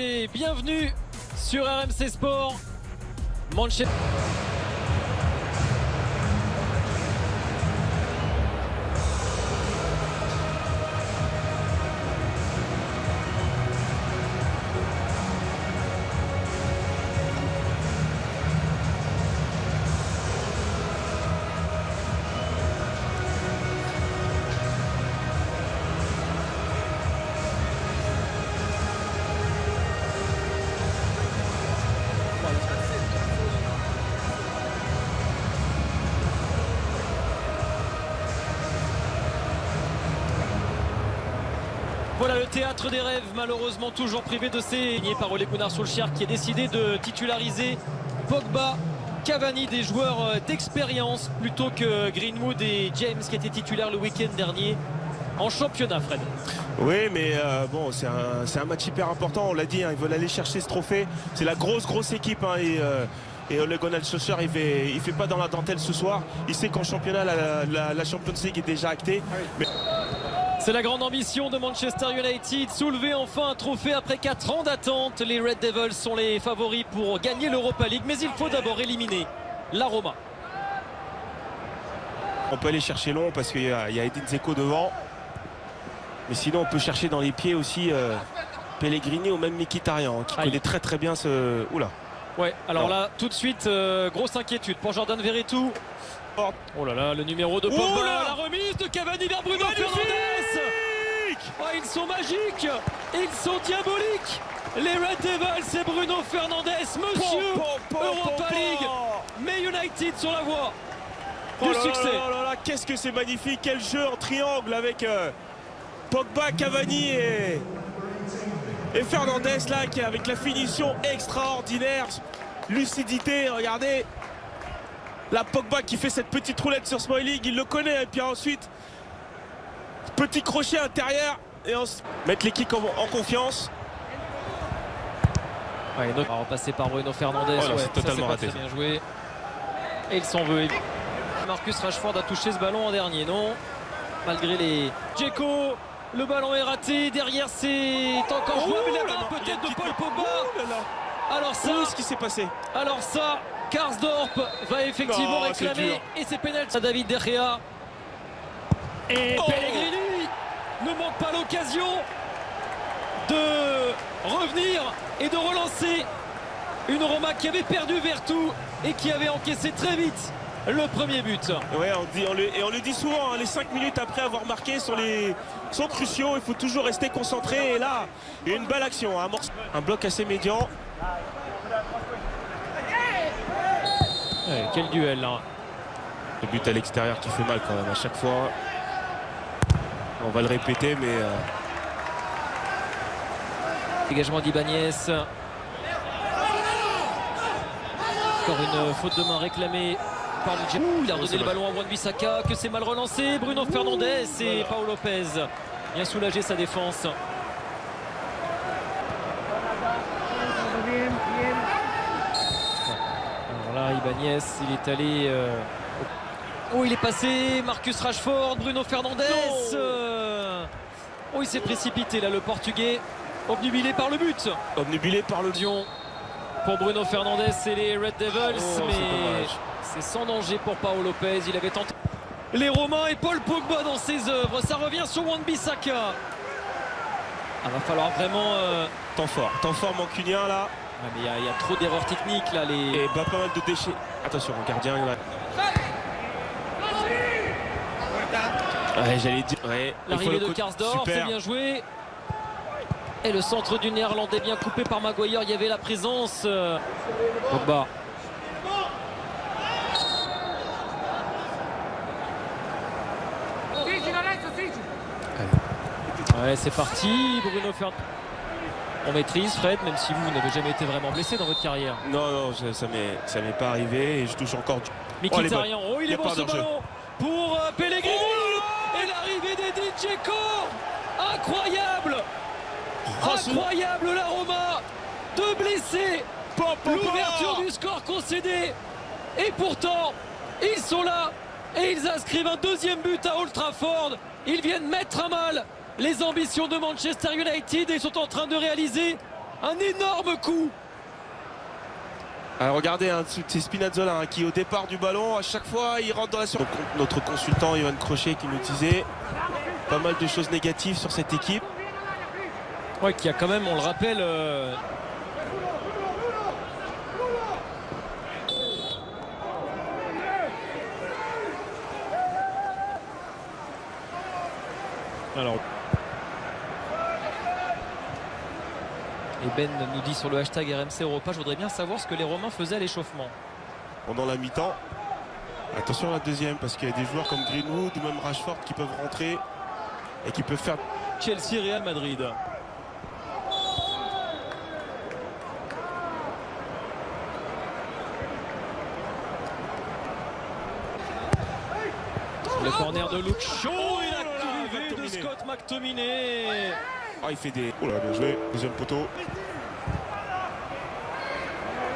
Et bienvenue sur RMC Sport. Manchester. Voilà le théâtre des rêves, malheureusement toujours privé de ses lignés par Ole Gunnar Solskjaer qui a décidé de titulariser Pogba, Cavani, des joueurs d'expérience plutôt que Greenwood et James qui étaient titulaires le week-end dernier en championnat, Fred. Oui, mais bon, c'est un match hyper important, on l'a dit, hein, ils veulent aller chercher ce trophée. C'est la grosse équipe, hein, et Ole Gunnar Solskjaer il fait pas dans la dentelle ce soir. Il sait qu'en championnat la Champions League est déjà actée. Mais... C'est la grande ambition de Manchester United, soulever enfin un trophée après 4 ans d'attente. Les Red Devils sont les favoris pour gagner l'Europa League, mais il faut d'abord éliminer la Roma. On peut aller chercher long parce qu'il y a Edin Dzeko devant. Mais sinon on peut chercher dans les pieds aussi Pellegrini ou même Mkhitaryan qui connaît très bien ce... Oula. Ouais, alors là tout de suite grosse inquiétude pour Jordan Verretou. Oh là là, le numéro de Pogba, la remise de Cavani vers Bruno Fernandes. Oh, ils sont magiques, ils sont diaboliques. Les Red Devils et Bruno Fernandes, monsieur Europa League. Mais United sur la voie du succès. Qu'est-ce que c'est magnifique, quel jeu en triangle avec Pogba, Cavani et Fernandes là, qui avec la finition extraordinaire, lucidité, regardez. La Pogba qui fait cette petite roulette sur Smalling, il le connaît, et puis ensuite petit crochet intérieur et mettre l'équipe en confiance. Ouais, on va repasser par Bruno Fernandes. Oh c'est totalement raté. Très bien joué. Et il s'en veut. Marcus Rashford a touché ce ballon en dernier, non? Malgré les Dzeko, le ballon est raté. Derrière, c'est encore jouable. La main peut-être de Paul Pogba. Alors ça, ce qui s'est passé? Alors ça, Karsdorp va effectivement réclamer et c'est pénalty à David De Gea. Et Pellegrini ne manque pas l'occasion de revenir et de relancer une Roma qui avait perdu Verretou et qui avait encaissé très vite le premier but. Ouais, on le dit souvent, hein, les 5 minutes après avoir marqué sont cruciaux, il faut toujours rester concentré. Et là, il y a une belle action, hein, un bloc assez médian. Ouais, quel duel là. Le but à l'extérieur qui fait mal quand même à chaque fois. On va le répéter, mais dégagement d'Ibanez. Encore une faute de main réclamée par le Djeko. Il a redonné le ballon à Wan-Bissaka, que c'est mal relancé. Bruno Fernandes et Pau Lopez bien soulagé sa défense. Alors là, Ibanez, il est allé... Oh, il est passé, Marcus Rashford, Bruno Fernandes. Oh, il s'est précipité là, le Portugais, obnubilé par le but. Obnubilé par le Dion pour Bruno Fernandes et les Red Devils, mais c'est sans danger pour Pau Lopez. Il avait tenté les Romains et Paul Pogba dans ses œuvres. Ça revient sur Wan-Bissaka. Ah, va falloir vraiment... Temps fort mancunien là. Ouais, mais il y a trop d'erreurs techniques là. Et pas mal de déchets. Attention, le gardien il va... Ouais, j'allais dire. Ouais, l'arrivée de Karsdorp, c'est bien joué. Et le centre du Néerlandais bien coupé par Maguire. Il y avait la présence. Pogba. Ouais, c'est parti. Bruno Fernandes. On maîtrise, Fred, même si vous n'avez jamais été vraiment blessé dans votre carrière. Non, ça m'est pas arrivé et je touche encore. Mkhitaryan, il est bon ce ballon pour Pellegrini. Et l'arrivée d'Edin Dzeko. Incroyable. Incroyable la Roma. Deux blessés. L'ouverture du score concédé. Et pourtant, ils sont là. Et ils inscrivent un deuxième but à Old Trafford. Ils viennent mettre à mal les ambitions de Manchester United et sont en train de réaliser Un énorme coup. Alors regardez, hein, c'est Spinazzola hein, qui au départ du ballon, à chaque fois il rentre dans la surface. Notre consultant Yohan Crochet qui nous disait pas mal de choses négatives sur cette équipe. Ouais, qui a quand même, on le rappelle, alors. Et Ben nous dit sur le hashtag RMC Europa, je voudrais bien savoir ce que les Romains faisaient à l'échauffement. Pendant la mi-temps, attention à la deuxième, parce qu'il y a des joueurs comme Greenwood ou même Rashford qui peuvent rentrer et qui peuvent faire... Chelsea, Real Madrid. Le corner de Luke Shaw et la cuvée de Scott McTominay. Ah, il fait des... Oh là, bien joué, deuxième poteau.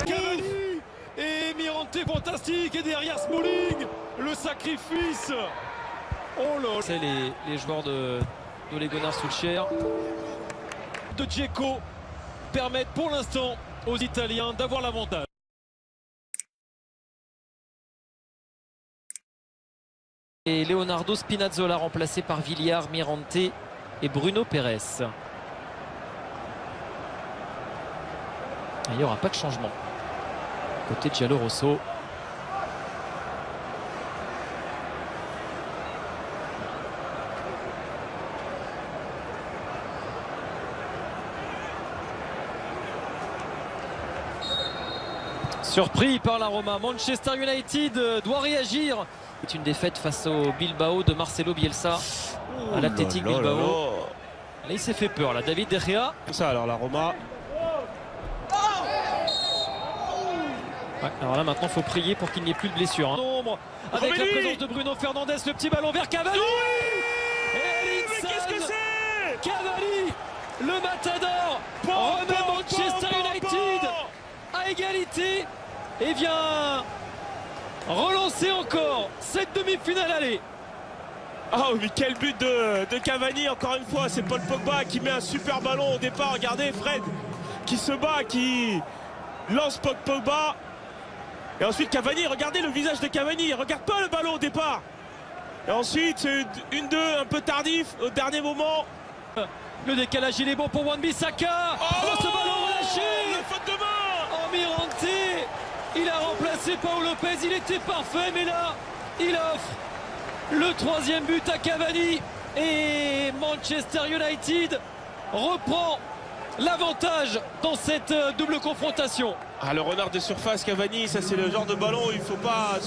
Cavani et Mirante fantastique et derrière Smalling, le sacrifice. Oh là, c'est les joueurs de Ole Gunnar Solskjaer, de Dzeko permettent pour l'instant aux Italiens d'avoir l'avantage. Et Leonardo Spinazzola remplacé par Villar, Mirante et Bruno Pérez. Il n'y aura pas de changement côté Giallo Rosso. Surpris par la Roma, Manchester United doit réagir. C'est une défaite face au Bilbao de Marcelo Bielsa à l'Athletic Bilbao. Là, il s'est fait peur, là, David De Gea. Ça, alors la Roma. Ouais, alors là, maintenant, il faut prier pour qu'il n'y ait plus de blessures. Hein. Nombre avec la présence de Bruno Fernandes, le petit ballon vers Cavani. Et qu'est-ce que c'est? Cavani, le matador, remet Manchester United à égalité et vient relancer encore cette demi-finale aller. Ah mais quel but de Cavani, encore une fois, c'est Paul Pogba qui met un super ballon au départ. Regardez Fred qui se bat, qui lance Pogba. Et ensuite Cavani, regardez le visage de Cavani, il regarde pas le ballon au départ. Et ensuite c'est une 2 un peu tardif au dernier moment. Le décalage il est bon pour Wan-Bissaka. Oh, ce ballon relâché. Le faute de main. Oh, Mirante, il a remplacé Paul Lopez, il était parfait, mais là il offre le troisième but à Cavani et Manchester United reprend l'avantage dans cette double confrontation. Ah, le renard de surface Cavani, ça c'est le genre de ballon où il faut pas